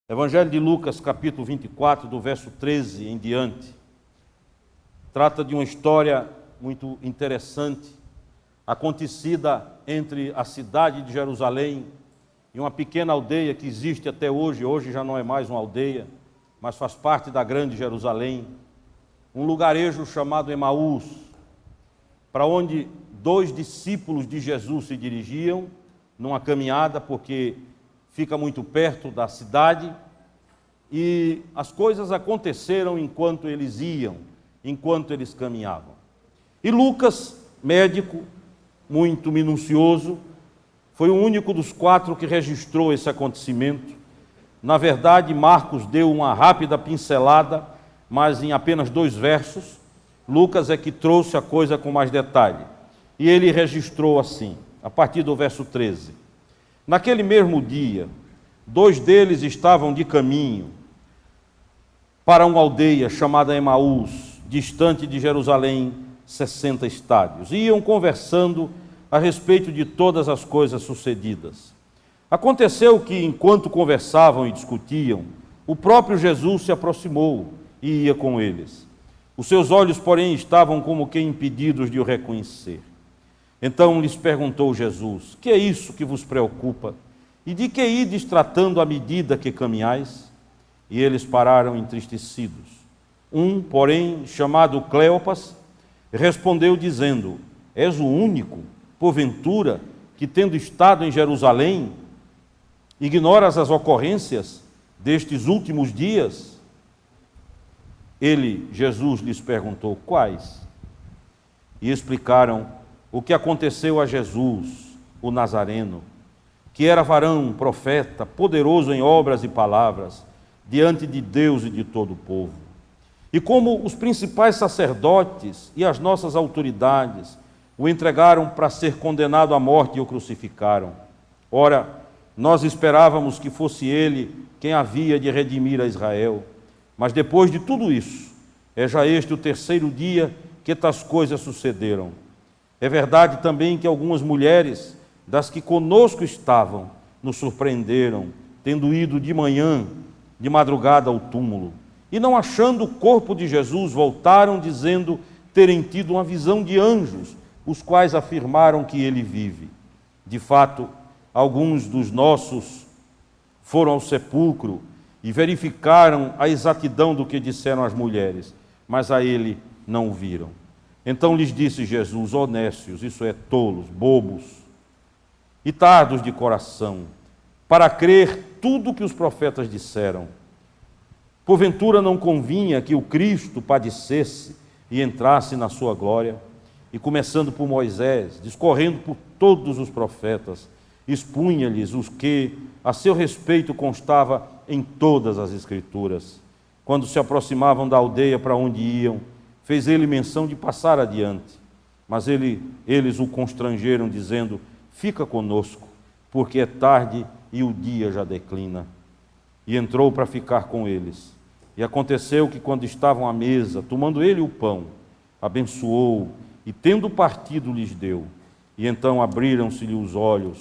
Evangelho de Lucas, capítulo 24, do verso 13 em diante, trata de uma história muito interessante, acontecida entre a cidade de Jerusalém e uma pequena aldeia que existe até hoje. Hoje já não é mais uma aldeia, mas faz parte da grande Jerusalém, um lugarejo chamado Emaús, para onde dois discípulos de Jesus se dirigiam numa caminhada, porque fica muito perto da cidade, e as coisas aconteceram enquanto eles iam, enquanto eles caminhavam. E Lucas, médico, muito minucioso, foi o único dos quatro que registrou esse acontecimento. Na verdade, Marcos deu uma rápida pincelada, mas em apenas 2 versos. Lucas é que trouxe a coisa com mais detalhe. E ele registrou assim, a partir do verso 13. Naquele mesmo dia, 2 deles estavam de caminho para uma aldeia chamada Emaús, distante de Jerusalém, 60 estádios. Iam conversando a respeito de todas as coisas sucedidas. Aconteceu que, enquanto conversavam e discutiam, o próprio Jesus se aproximou e ia com eles. Os seus olhos, porém, estavam como que impedidos de o reconhecer. Então lhes perguntou Jesus: que é isso que vos preocupa? E de que ides tratando à medida que caminhais? E eles pararam entristecidos. Um, porém, chamado Cleopas, respondeu dizendo: és o único, porventura, que tendo estado em Jerusalém, ignoras as ocorrências destes últimos dias? Jesus, lhes perguntou: quais? E explicaram o que aconteceu a Jesus, o Nazareno, que era varão, profeta, poderoso em obras e palavras, diante de Deus e de todo o povo. E como os principais sacerdotes e as nossas autoridades o entregaram para ser condenado à morte e o crucificaram. Ora, nós esperávamos que fosse ele quem havia de redimir a Israel. Mas depois de tudo isso, é já este o 3º dia que tais coisas sucederam. É verdade também que algumas mulheres, das que conosco estavam, nos surpreenderam, tendo ido de manhã, de madrugada ao túmulo, e não achando o corpo de Jesus, voltaram dizendo terem tido uma visão de anjos, os quais afirmaram que ele vive. De fato, alguns dos nossos foram ao sepulcro e verificaram a exatidão do que disseram as mulheres, mas a ele não o viram. Então lhes disse Jesus: ó nécios, isso é, tolos, bobos e tardos de coração, para crer tudo o que os profetas disseram. Porventura não convinha que o Cristo padecesse e entrasse na sua glória? E começando por Moisés, discorrendo por todos os profetas, expunha-lhes os que a seu respeito constava em todas as Escrituras. Quando se aproximavam da aldeia para onde iam, fez ele menção de passar adiante, mas eles o constrangeram, dizendo: fica conosco, porque é tarde e o dia já declina. E entrou para ficar com eles. E aconteceu que, quando estavam à mesa, tomando ele o pão, abençoou, e tendo partido lhes deu. E então abriram-se-lhe os olhos,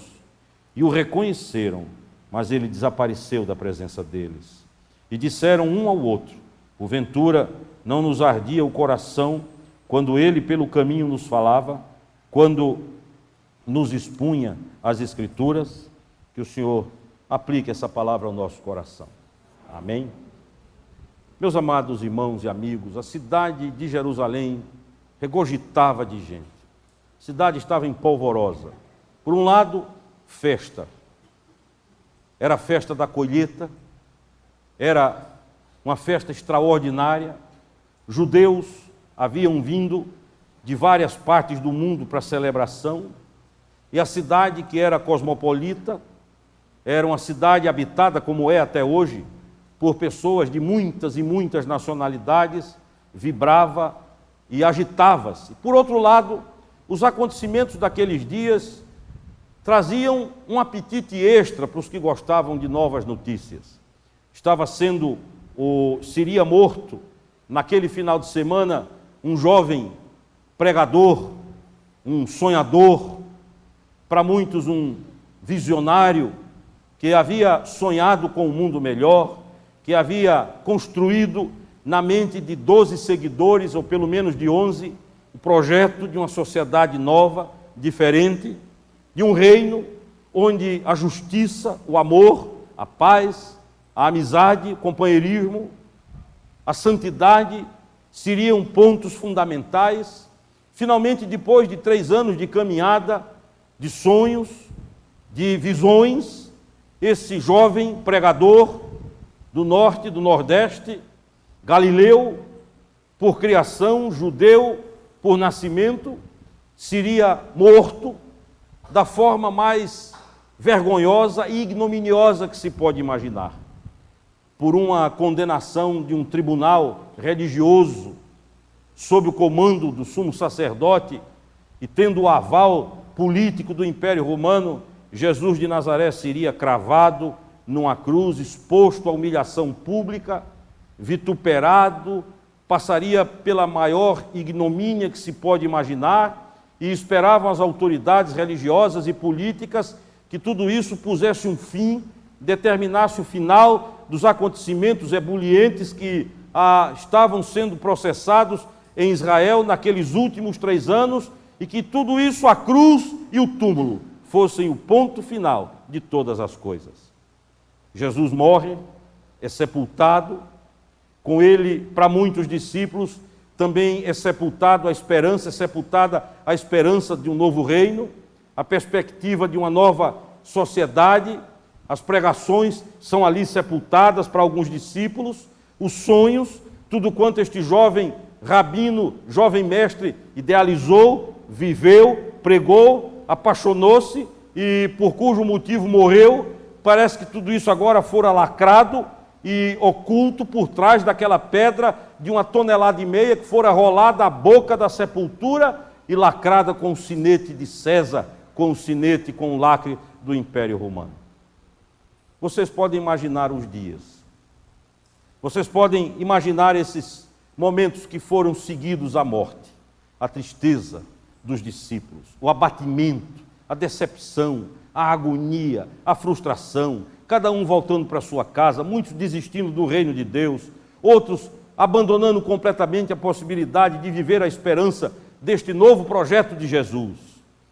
e o reconheceram, mas ele desapareceu da presença deles. E disseram um ao outro: porventura não nos ardia o coração quando ele pelo caminho nos falava, quando nos expunha as Escrituras? Que o Senhor aplique essa palavra ao nosso coração. Amém? Meus amados irmãos e amigos, a cidade de Jerusalém regurgitava de gente. A cidade estava em polvorosa. Por um lado, festa. Era a festa da colheita, era uma festa extraordinária. Judeus haviam vindo de várias partes do mundo para a celebração, e a cidade, que era cosmopolita, era uma cidade habitada, como é até hoje, por pessoas de muitas e muitas nacionalidades, vibrava e agitava-se. Por outro lado, os acontecimentos daqueles dias traziam um apetite extra para os que gostavam de novas notícias. Seria morto naquele final de semana um jovem pregador, um sonhador, para muitos um visionário, que havia sonhado com um mundo melhor, que havia construído na mente de 12 seguidores, ou pelo menos de 11, o projeto de uma sociedade nova, diferente, de um reino onde a justiça, o amor, a paz, a amizade, o companheirismo, a santidade seriam pontos fundamentais. Finalmente, depois de 3 anos de caminhada, de sonhos, de visões, esse jovem pregador do norte, do nordeste, galileu por criação, judeu por nascimento, seria morto da forma mais vergonhosa e ignominiosa que se pode imaginar, por uma condenação de um tribunal religioso, sob o comando do sumo sacerdote e tendo o aval político do Império Romano. Jesus de Nazaré seria cravado numa cruz, exposto à humilhação pública, vituperado, passaria pela maior ignomínia que se pode imaginar, e esperavam as autoridades religiosas e políticas que tudo isso pusesse um fim, determinasse o final dos acontecimentos ebulientes que estavam sendo processados em Israel naqueles últimos 3 anos, e que tudo isso, a cruz e o túmulo, fossem o ponto final de todas as coisas. Jesus morre, é sepultado, com ele, para muitos discípulos, também é sepultada a esperança de um novo reino, a perspectiva de uma nova sociedade. As pregações são ali sepultadas para alguns discípulos, os sonhos, tudo quanto este jovem rabino, jovem mestre, idealizou, viveu, pregou, apaixonou-se e por cujo motivo morreu, parece que tudo isso agora fora lacrado e oculto por trás daquela pedra de 1,5 toneladas que fora rolada à boca da sepultura e lacrada com o sinete de César, com o lacre do Império Romano. Vocês podem imaginar os dias, vocês podem imaginar esses momentos que foram seguidos à morte, a tristeza dos discípulos, o abatimento, a decepção, a agonia, a frustração, cada um voltando para sua casa, muitos desistindo do reino de Deus, outros abandonando completamente a possibilidade de viver a esperança deste novo projeto de Jesus.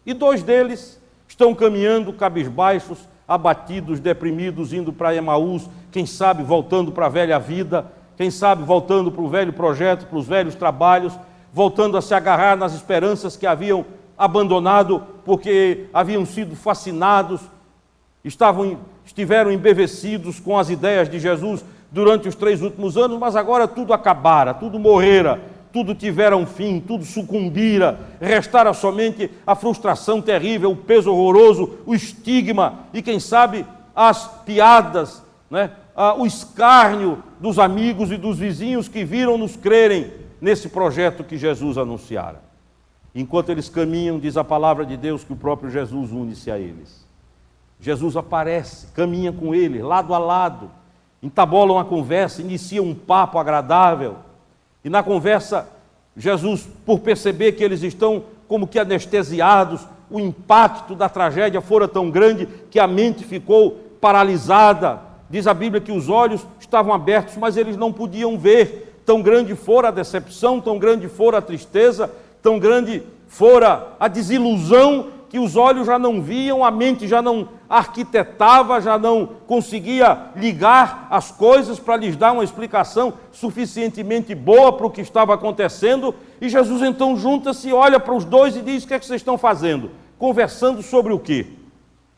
E 2 deles estão caminhando cabisbaixos, abatidos, deprimidos, indo para Emaús, quem sabe voltando para a velha vida, quem sabe voltando para o velho projeto, para os velhos trabalhos, voltando a se agarrar nas esperanças que haviam abandonado porque haviam sido fascinados, estiveram embevecidos com as ideias de Jesus durante os 3 últimos anos, mas agora tudo acabara, tudo morrera, tudo tivera um fim, tudo sucumbira, restara somente a frustração terrível, o peso horroroso, o estigma e, quem sabe, as piadas, né? O escárnio dos amigos e dos vizinhos que viram-nos crerem nesse projeto que Jesus anunciara. Enquanto eles caminham, diz a palavra de Deus que o próprio Jesus une-se a eles. Jesus aparece, caminha com eles, lado a lado, entabolam a conversa, inicia um papo agradável. E na conversa, Jesus, por perceber que eles estão como que anestesiados, o impacto da tragédia fora tão grande que a mente ficou paralisada. Diz a Bíblia que os olhos estavam abertos, mas eles não podiam ver. Tão grande fora a decepção, tão grande fora a tristeza, tão grande fora a desilusão, que os olhos já não viam, a mente já não arquitetava, já não conseguia ligar as coisas para lhes dar uma explicação suficientemente boa para o que estava acontecendo. E Jesus então junta-se, olha para os 2 e diz: o que é que vocês estão fazendo? Conversando sobre o quê?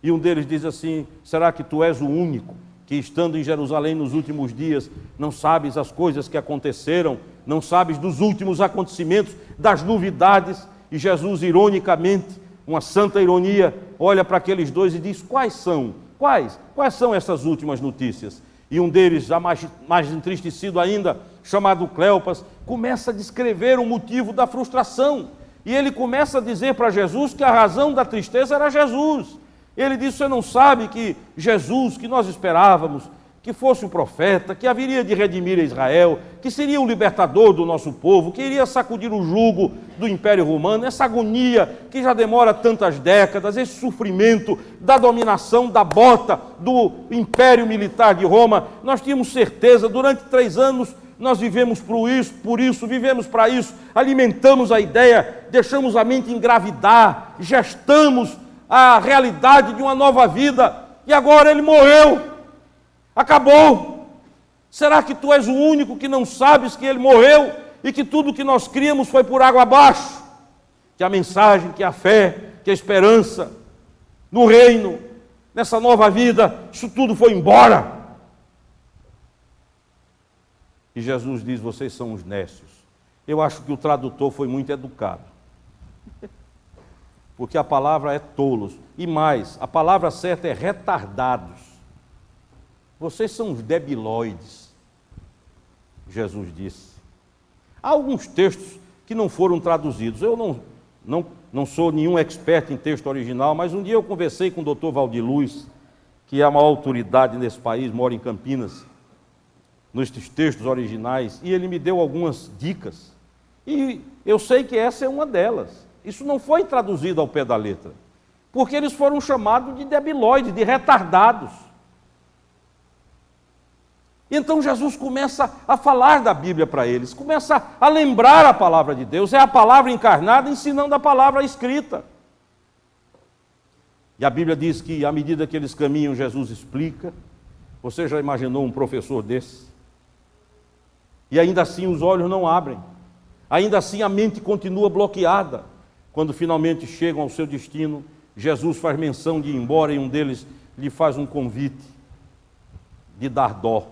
E um deles diz assim: será que tu és o único que, estando em Jerusalém nos últimos dias, não sabes as coisas que aconteceram, não sabes dos últimos acontecimentos, das novidades? E Jesus, ironicamente, uma santa ironia, olha para aqueles 2 e diz: quais são essas últimas notícias? E um deles, já mais entristecido ainda, chamado Cleopas, começa a descrever o motivo da frustração. E ele começa a dizer para Jesus que a razão da tristeza era Jesus. Ele diz: você não sabe que Jesus, que nós esperávamos, que fosse o profeta, que haveria de redimir a Israel, que seria o libertador do nosso povo, que iria sacudir o jugo do Império Romano, essa agonia que já demora tantas décadas, esse sofrimento da dominação da bota do Império Militar de Roma. Nós tínhamos certeza, durante 3 anos, nós vivemos por isso, vivemos para isso, alimentamos a ideia, deixamos a mente engravidar, gestamos a realidade de uma nova vida, e agora ele morreu. Acabou. Será que tu és o único que não sabes que ele morreu e que tudo que nós criamos foi por água abaixo? Que a mensagem, que a fé, que a esperança no reino, nessa nova vida, isso tudo foi embora. E Jesus diz: vocês são os nécios. Eu acho que o tradutor foi muito educado, porque a palavra é tolos, e mais, a palavra certa é retardados. Vocês são os debilóides, Jesus disse. Há alguns textos que não foram traduzidos. Eu não sou nenhum expert em texto original, mas um dia eu conversei com o Dr. Valdir Luz, que é a maior autoridade nesse país, mora em Campinas, nestes textos originais, e ele me deu algumas dicas. E eu sei que essa é uma delas. Isso não foi traduzido ao pé da letra, porque eles foram chamados de debilóides, de retardados. Então Jesus começa a falar da Bíblia para eles, começa a lembrar a palavra de Deus, é a palavra encarnada ensinando a palavra escrita. E a Bíblia diz que à medida que eles caminham, Jesus explica. Você já imaginou um professor desse? E ainda assim os olhos não abrem, ainda assim a mente continua bloqueada. Quando finalmente chegam ao seu destino, Jesus faz menção de ir embora e um deles lhe faz um convite de dar dó.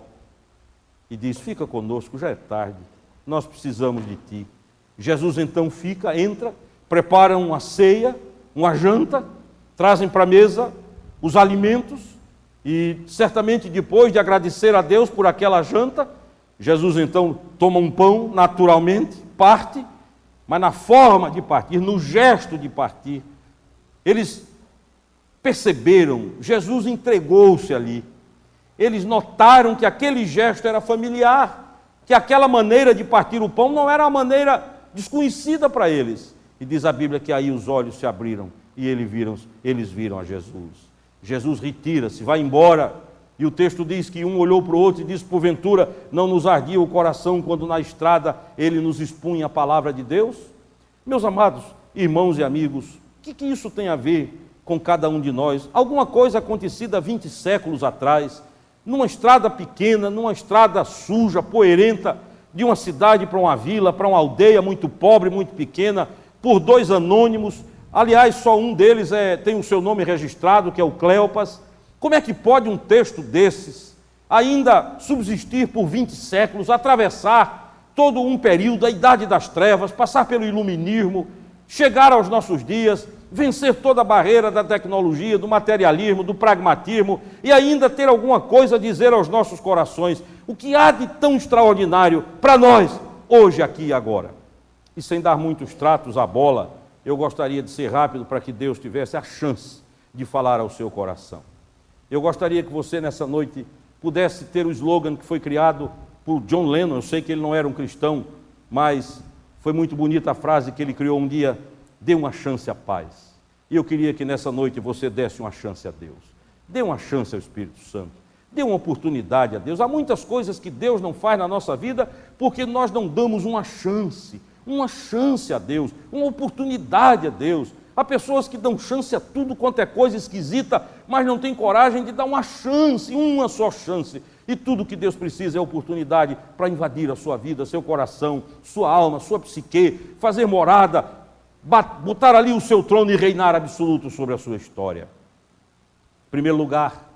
E diz: fica conosco, já é tarde, nós precisamos de ti. Jesus então entra, preparam uma ceia, uma janta, trazem para a mesa os alimentos, e certamente depois de agradecer a Deus por aquela janta, Jesus então toma um pão, naturalmente, parte, mas na forma de partir, no gesto de partir, eles perceberam, Jesus entregou-se ali. Eles notaram que aquele gesto era familiar, que aquela maneira de partir o pão não era uma maneira desconhecida para eles. E diz a Bíblia que aí os olhos se abriram e eles viram a Jesus. Jesus retira-se, vai embora, e o texto diz que um olhou para o outro e disse: porventura não nos ardia o coração quando na estrada ele nos expunha a palavra de Deus? Meus amados irmãos e amigos, o que isso tem a ver com cada um de nós? Alguma coisa acontecida 20 séculos atrás, numa estrada pequena, numa estrada suja, poeirenta, de uma cidade para uma vila, para uma aldeia muito pobre, muito pequena, por 2 anônimos. Aliás, só um deles tem o seu nome registrado, que é o Cleopas. Como é que pode um texto desses ainda subsistir por 20 séculos, atravessar todo um período, a Idade das Trevas, passar pelo Iluminismo, chegar aos nossos dias, vencer toda a barreira da tecnologia, do materialismo, do pragmatismo, e ainda ter alguma coisa a dizer aos nossos corações? O que há de tão extraordinário para nós, hoje, aqui e agora? E sem dar muitos tratos à bola, eu gostaria de ser rápido para que Deus tivesse a chance de falar ao seu coração. Eu gostaria que você, nessa noite, pudesse ter o slogan que foi criado por John Lennon. Eu sei que ele não era um cristão, mas foi muito bonita a frase que ele criou um dia: dê uma chance à paz. E eu queria que nessa noite você desse uma chance a Deus. Dê uma chance ao Espírito Santo. Dê uma oportunidade a Deus. Há muitas coisas que Deus não faz na nossa vida porque nós não damos uma chance a Deus, uma oportunidade a Deus. Há pessoas que dão chance a tudo quanto é coisa esquisita, mas não têm coragem de dar uma chance, uma só chance. E tudo que Deus precisa é oportunidade para invadir a sua vida, seu coração, sua alma, sua psique, fazer morada, botar ali o seu trono e reinar absoluto sobre a sua história. Em primeiro lugar,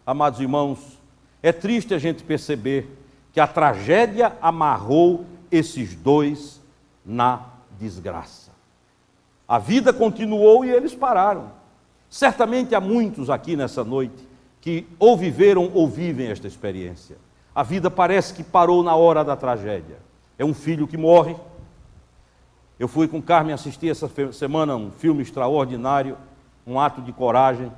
amados irmãos, é triste a gente perceber que a tragédia amarrou esses dois na desgraça. A vida continuou e eles pararam. Certamente há muitos aqui nessa noite que ou viveram ou vivem esta experiência. A vida parece que parou na hora da tragédia. É um filho que morre. Eu fui com Carmen assistir essa semana um filme extraordinário, um ato de coragem.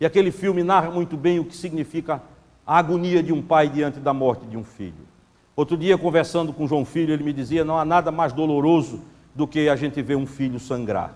E aquele filme narra muito bem o que significa a agonia de um pai diante da morte de um filho. Outro dia, conversando com João Filho, ele me dizia: não há nada mais doloroso do que a gente ver um filho sangrar.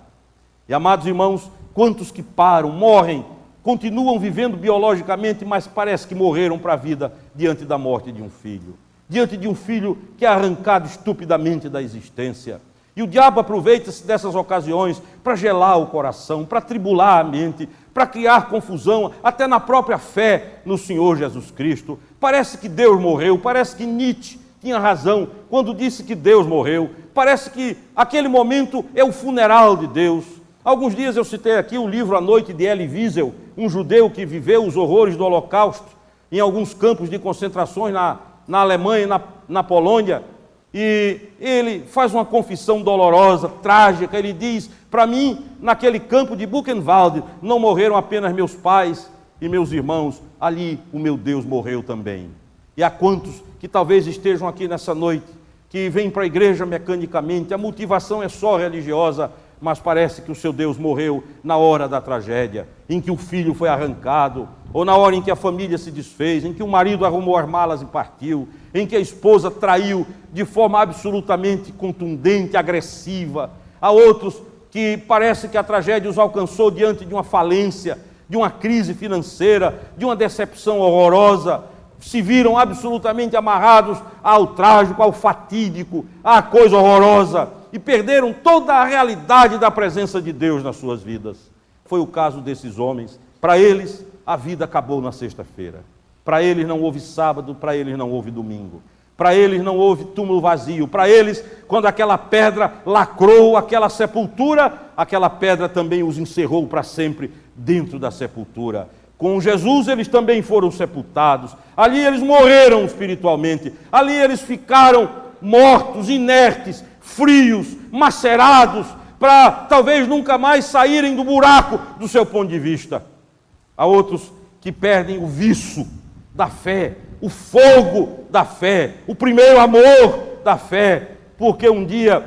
E, amados irmãos, quantos que param, morrem, continuam vivendo biologicamente, mas parece que morreram para a vida diante da morte de um filho. Diante de um filho que é arrancado estupidamente da existência. E o diabo aproveita-se dessas ocasiões para gelar o coração, para tribular a mente, para criar confusão, até na própria fé no Senhor Jesus Cristo. Parece que Deus morreu, parece que Nietzsche tinha razão quando disse que Deus morreu. Parece que aquele momento é o funeral de Deus. Alguns dias eu citei aqui o livro A Noite de Elie Wiesel, um judeu que viveu os horrores do Holocausto em alguns campos de concentrações na Alemanha e na Polônia. E ele faz uma confissão dolorosa, trágica. Ele diz: para mim, naquele campo de Buchenwald, não morreram apenas meus pais e meus irmãos, ali o meu Deus morreu também. E há quantos que talvez estejam aqui nessa noite, que vêm para a igreja mecanicamente, a motivação é só religiosa, mas parece que o seu Deus morreu na hora da tragédia, em que o filho foi arrancado, ou na hora em que a família se desfez, em que o marido arrumou as malas e partiu, em que a esposa traiu de forma absolutamente contundente, agressiva. Há outros que parece que a tragédia os alcançou diante de uma falência, de uma crise financeira, de uma decepção horrorosa, se viram absolutamente amarrados ao trágico, ao fatídico, à coisa horrorosa, e perderam toda a realidade da presença de Deus nas suas vidas. Foi o caso desses homens. Para eles, a vida acabou na sexta-feira. Para eles não houve sábado, para eles não houve domingo. Para eles não houve túmulo vazio. Para eles, quando aquela pedra lacrou aquela sepultura, aquela pedra também os encerrou para sempre dentro da sepultura. Com Jesus eles também foram sepultados. Ali eles morreram espiritualmente. Ali eles ficaram mortos, inertes, frios, macerados, para talvez nunca mais saírem do buraco do seu ponto de vista. Há outros que perdem o viço da fé, o fogo da fé, o primeiro amor da fé, porque um dia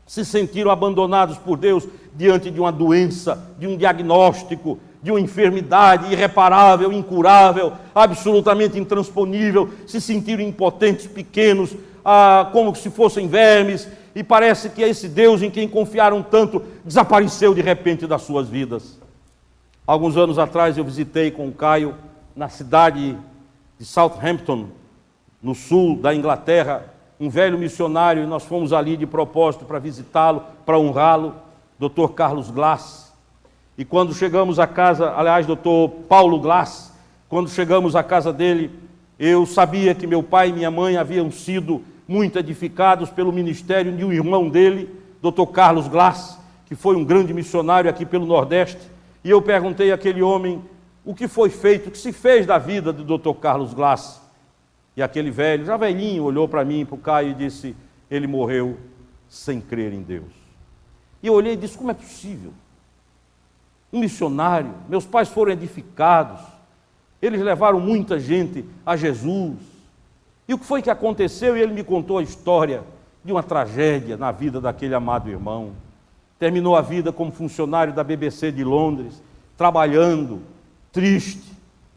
se sentiram abandonados por Deus diante de uma doença, de um diagnóstico, de uma enfermidade irreparável, incurável, absolutamente intransponível, se sentiram impotentes, pequenos, como se fossem vermes, e parece que esse Deus em quem confiaram tanto desapareceu de repente das suas vidas. Alguns anos atrás eu visitei com o Caio na cidade de Southampton, no sul da Inglaterra, um velho missionário, e nós fomos ali de propósito para visitá-lo, para honrá-lo, Dr. Carlos Glass. E quando chegamos à casa, aliás, Dr. Paulo Glass, quando chegamos à casa dele, eu sabia que meu pai e minha mãe haviam sido muito edificados pelo ministério de um irmão dele, Dr. Carlos Glass, que foi um grande missionário aqui pelo Nordeste. E eu perguntei àquele homem o que foi feito, o que se fez da vida do Dr. Carlos Glass. E aquele velho, já velhinho, olhou para mim, para o Caio e disse: ele morreu sem crer em Deus. E eu olhei e disse: como é possível? Um missionário, meus pais foram edificados, eles levaram muita gente a Jesus. E o que foi que aconteceu? E ele me contou a história de uma tragédia na vida daquele amado irmão. Terminou a vida como funcionário da BBC de Londres, trabalhando, triste,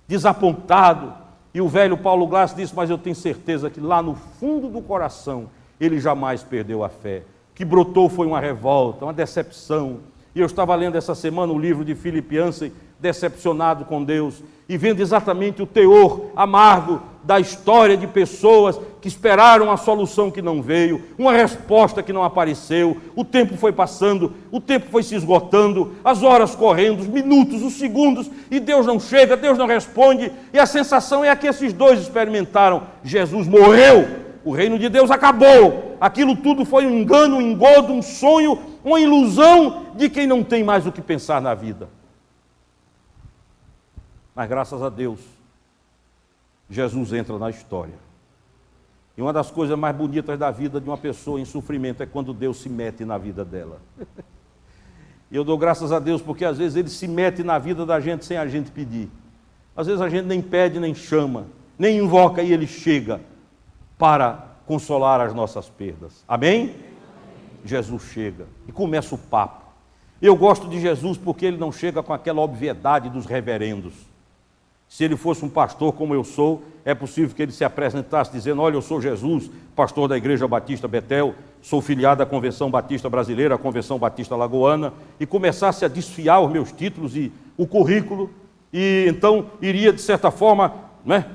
desapontado. E o velho Paulo Glass disse: mas eu tenho certeza que lá no fundo do coração ele jamais perdeu a fé. O que brotou foi uma revolta, uma decepção. E eu estava lendo essa semana o livro de Philip Yancey, Decepcionado com Deus, e vendo exatamente o teor amargo da história de pessoas que esperaram a solução que não veio, uma resposta que não apareceu, o tempo foi passando, o tempo foi se esgotando, as horas correndo, os minutos, os segundos, e Deus não chega, Deus não responde, e a sensação é a que esses dois experimentaram: Jesus morreu, o reino de Deus acabou, aquilo tudo foi um engano, um engodo, um sonho, uma ilusão de quem não tem mais o que pensar na vida. Mas graças a Deus, Jesus entra na história. E uma das coisas mais bonitas da vida de uma pessoa em sofrimento é quando Deus se mete na vida dela. E eu dou graças a Deus porque às vezes Ele se mete na vida da gente sem a gente pedir. Às vezes a gente nem pede, nem chama, nem invoca, e Ele chega para consolar as nossas perdas. Amém? Jesus chega e começa o papo. Eu gosto de Jesus porque Ele não chega com aquela obviedade dos reverendos. Se ele fosse um pastor como eu sou, é possível que ele se apresentasse dizendo: olha, eu sou Jesus, pastor da Igreja Batista Betel, sou filiado à Convenção Batista Brasileira, à Convenção Batista Lagoana, e começasse a desfiar os meus títulos e o currículo, e então iria, de certa forma,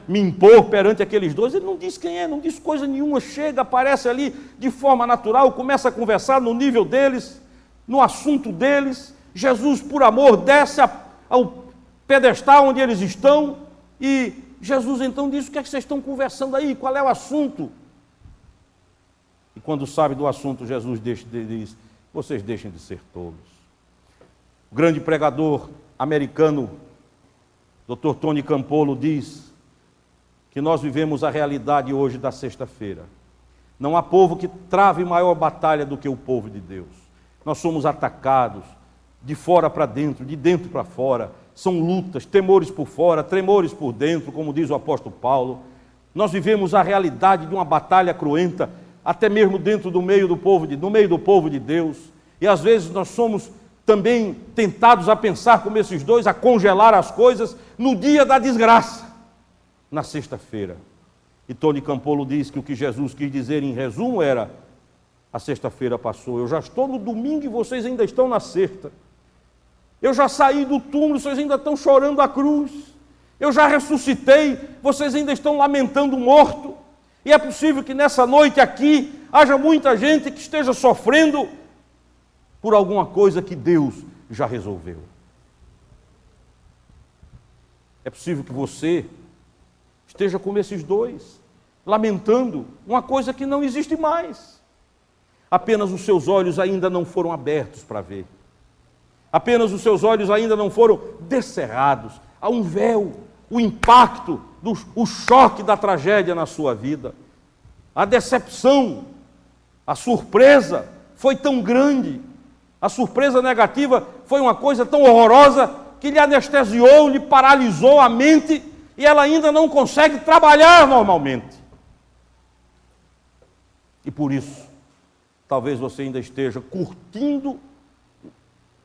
me impor perante aqueles dois. Ele não diz quem é, não diz coisa nenhuma, chega, aparece ali de forma natural, começa a conversar no nível deles, no assunto deles. Jesus, por amor, desce ao pedestal onde eles estão, e Jesus então diz: o que é que vocês estão conversando aí? Qual é o assunto? E quando sabe do assunto, Jesus diz: vocês deixem de ser tolos. O grande pregador americano, Dr. Tony Campolo, diz que nós vivemos a realidade hoje da sexta-feira. Não há povo que trave maior batalha do que o povo de Deus. Nós somos atacados de fora para dentro, de dentro para fora. São lutas, temores por fora, tremores por dentro, como diz o apóstolo Paulo. Nós vivemos a realidade de uma batalha cruenta, até mesmo dentro no meio do povo de Deus. E às vezes nós somos também tentados a pensar como esses dois, a congelar as coisas no dia da desgraça, na sexta-feira. E Tony Campolo diz que o que Jesus quis dizer em resumo era: a sexta-feira passou, eu já estou no domingo e vocês ainda estão na sexta. Eu já saí do túmulo, vocês ainda estão chorando a cruz. Eu já ressuscitei, vocês ainda estão lamentando o morto. E é possível que nessa noite aqui haja muita gente que esteja sofrendo por alguma coisa que Deus já resolveu. É possível que você esteja como esses dois, lamentando uma coisa que não existe mais. Apenas os seus olhos ainda não foram abertos para ver. Apenas os seus olhos ainda não foram descerrados. Há um véu, o impacto, o choque da tragédia na sua vida. A decepção, a surpresa foi tão grande. A surpresa negativa foi uma coisa tão horrorosa que lhe anestesiou, lhe paralisou a mente, e ela ainda não consegue trabalhar normalmente. E por isso, talvez você ainda esteja curtindo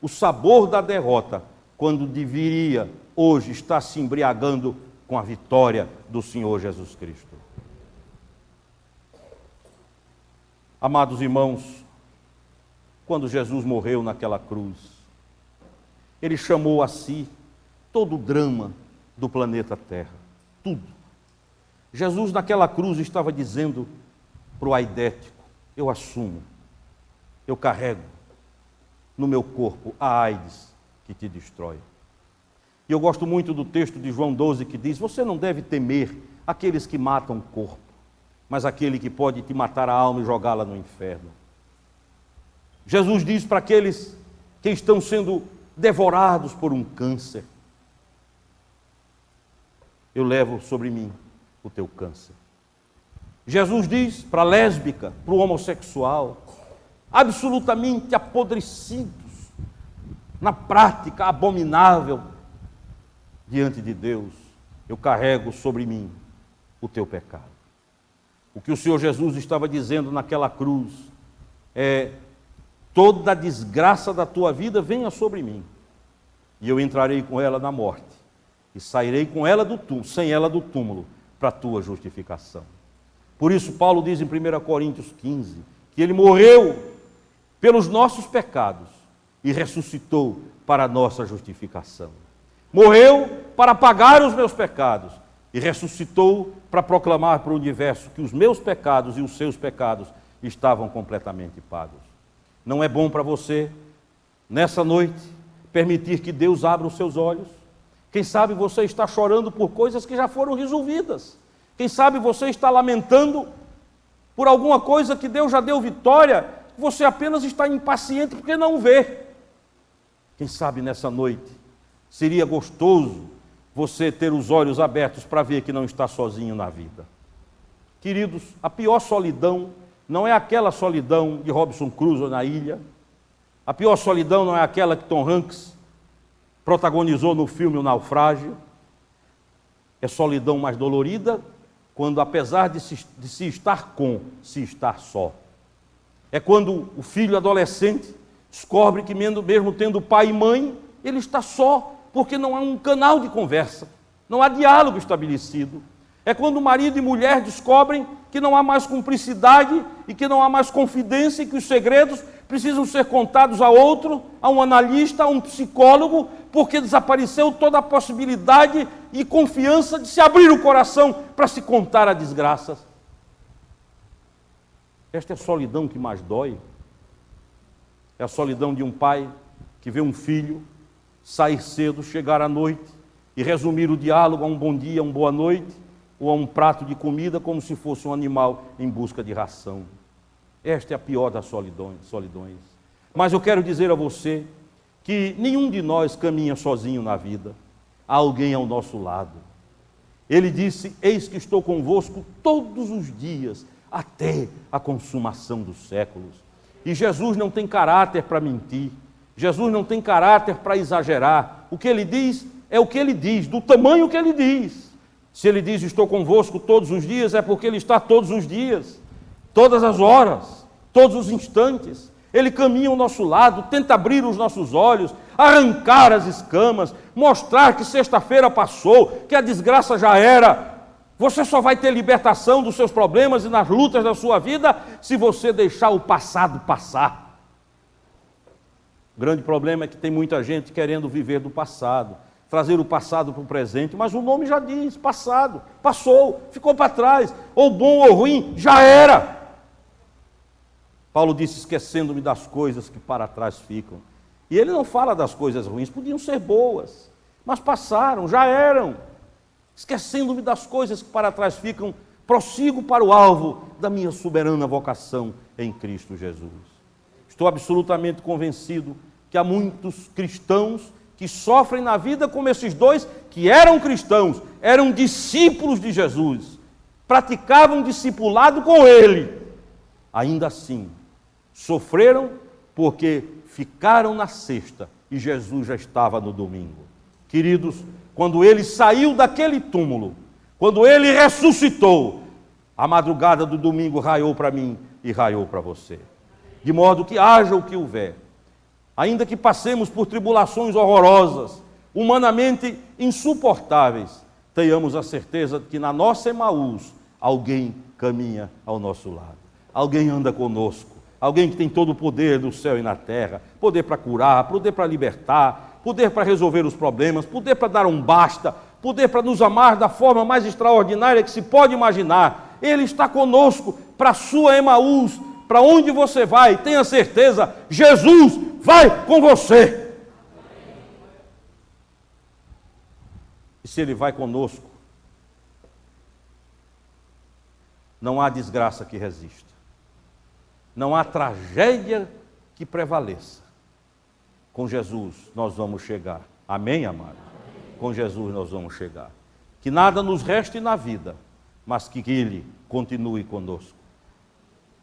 o sabor da derrota, quando deveria hoje estar se embriagando com a vitória do Senhor Jesus Cristo. Amados irmãos, quando Jesus morreu naquela cruz, Ele chamou a si todo o drama do planeta Terra, tudo. Jesus naquela cruz estava dizendo para o aidético: eu assumo, eu carrego no meu corpo a AIDS que te destrói. E eu gosto muito do texto de João 12 que diz: você não deve temer aqueles que matam o corpo, mas aquele que pode te matar a alma e jogá-la no inferno. Jesus diz para aqueles que estão sendo devorados por um câncer: eu levo sobre mim o teu câncer. Jesus diz para a lésbica, para o homossexual, absolutamente apodrecidos, na prática abominável diante de Deus: eu carrego sobre mim o teu pecado. O que o Senhor Jesus estava dizendo naquela cruz é: toda a desgraça da tua vida venha sobre mim, e eu entrarei com ela na morte, e sairei com ela do túmulo, sem ela do túmulo, para a tua justificação. Por isso Paulo diz em 1 Coríntios 15, que ele morreu pelos nossos pecados e ressuscitou para a nossa justificação. Morreu para pagar os meus pecados e ressuscitou para proclamar para o universo que os meus pecados e os seus pecados estavam completamente pagos. Não é bom para você, nessa noite, permitir que Deus abra os seus olhos? Quem sabe você está chorando por coisas que já foram resolvidas. Quem sabe você está lamentando por alguma coisa que Deus já deu vitória, você apenas está impaciente porque não vê. Quem sabe nessa noite seria gostoso você ter os olhos abertos para ver que não está sozinho na vida. Queridos, a pior solidão não é aquela solidão de Robinson Crusoe na ilha. A pior solidão não é aquela que Tom Hanks protagonizou no filme O Naufrágio. É solidão mais dolorida quando, apesar de se estar com, se estar só. É quando o filho adolescente descobre que mesmo tendo pai e mãe, ele está só, porque não há um canal de conversa. não há diálogo estabelecido. É quando marido e mulher descobrem que não há mais cumplicidade e que não há mais confidência e que os segredos precisam ser contados a outro, a um analista, a um psicólogo, porque desapareceu toda a possibilidade e confiança de se abrir o coração para se contar as desgraças. Esta é a solidão que mais dói. É a solidão de um pai que vê um filho sair cedo, chegar à noite e resumir o diálogo a um bom dia, uma boa noite, ou a um prato de comida como se fosse um animal em busca de ração. Esta é a pior das solidões. Mas eu quero dizer a você que nenhum de nós caminha sozinho na vida. Há alguém ao nosso lado. Ele disse: eis que estou convosco todos os dias, até a consumação dos séculos. E Jesus não tem caráter para mentir. Jesus não tem caráter para exagerar. O que ele diz é o que ele diz, do tamanho que ele diz. Se ele diz estou convosco todos os dias, é porque ele está todos os dias, todas as horas, todos os instantes. Ele caminha ao nosso lado, tenta abrir os nossos olhos, arrancar as escamas, mostrar que sexta-feira passou, que a desgraça já era. Você só vai ter libertação dos seus problemas e nas lutas da sua vida se você deixar o passado passar. O grande problema é que tem muita gente querendo viver do passado, trazer o passado para o presente, mas o nome já diz, passado, passou, ficou para trás, ou bom ou ruim, já era. Paulo disse, esquecendo-me das coisas que para trás ficam. E ele não fala das coisas ruins, podiam ser boas, mas passaram, já eram. Esquecendo-me das coisas que para trás ficam, prossigo para o alvo da minha soberana vocação em Cristo Jesus. Estou absolutamente convencido que há muitos cristãos que sofrem na vida como esses dois que eram cristãos, eram discípulos de Jesus, praticavam discipulado com ele. Ainda assim, sofreram porque ficaram na sexta e Jesus já estava no domingo. Queridos, quando ele saiu daquele túmulo, quando ele ressuscitou, a madrugada do domingo raiou para mim e raiou para você. De modo que haja o que houver, ainda que passemos por tribulações horrorosas, humanamente insuportáveis, tenhamos a certeza de que na nossa Emaús alguém caminha ao nosso lado, alguém anda conosco, alguém que tem todo o poder do céu e na terra, poder para curar, poder para libertar, poder para resolver os problemas, poder para dar um basta, poder para nos amar da forma mais extraordinária que se pode imaginar. Ele está conosco para a sua Emaús, para onde você vai, tenha certeza, Jesus vai com você. E se ele vai conosco, não há desgraça que resista, não há tragédia que prevaleça. Com Jesus nós vamos chegar. Amém, amado? Com Jesus nós vamos chegar. Que nada nos reste na vida, mas que Ele continue conosco.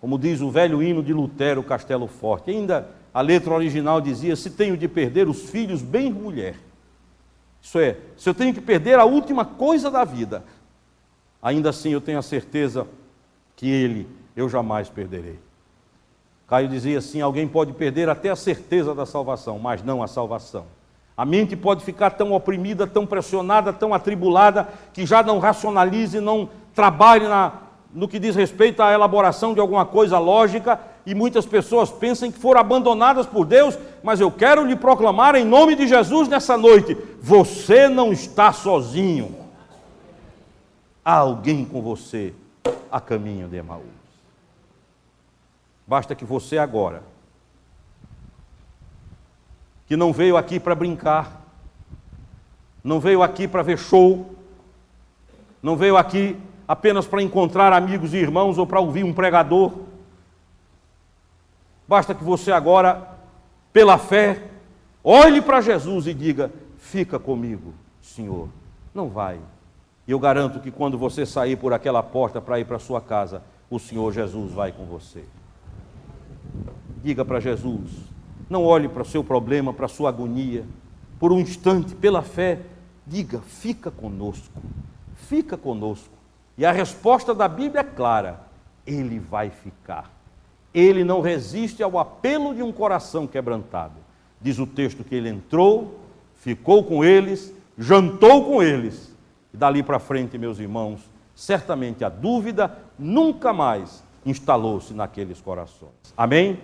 Como diz o velho hino de Lutero, Castelo Forte, ainda a letra original dizia, se tenho de perder os filhos, bem mulher. Isso é, se eu tenho que perder a última coisa da vida, ainda assim eu tenho a certeza que Ele eu jamais perderei. Caio dizia assim, alguém pode perder até a certeza da salvação, mas não a salvação. A mente pode ficar tão oprimida, tão pressionada, tão atribulada, que já não racionalize, não trabalhe no que diz respeito à elaboração de alguma coisa lógica, e muitas pessoas pensam que foram abandonadas por Deus, mas eu quero lhe proclamar em nome de Jesus nessa noite, você não está sozinho. Há alguém com você a caminho de Emaús. Basta que você agora, que não veio aqui para brincar, não veio aqui para ver show, não veio aqui apenas para encontrar amigos e irmãos ou para ouvir um pregador. Basta que você agora, pela fé, olhe para Jesus e diga, fica comigo, Senhor, não vai. E eu garanto que quando você sair por aquela porta para ir para a sua casa, o Senhor Jesus vai com você. Diga para Jesus, não olhe para o seu problema, para a sua agonia, por um instante, pela fé, diga, fica conosco, fica conosco. E a resposta da Bíblia é clara, Ele vai ficar. Ele não resiste ao apelo de um coração quebrantado. Diz o texto que Ele entrou, ficou com eles, jantou com eles, E dali para frente, meus irmãos, certamente a dúvida nunca mais instalou-se naqueles corações. Amém?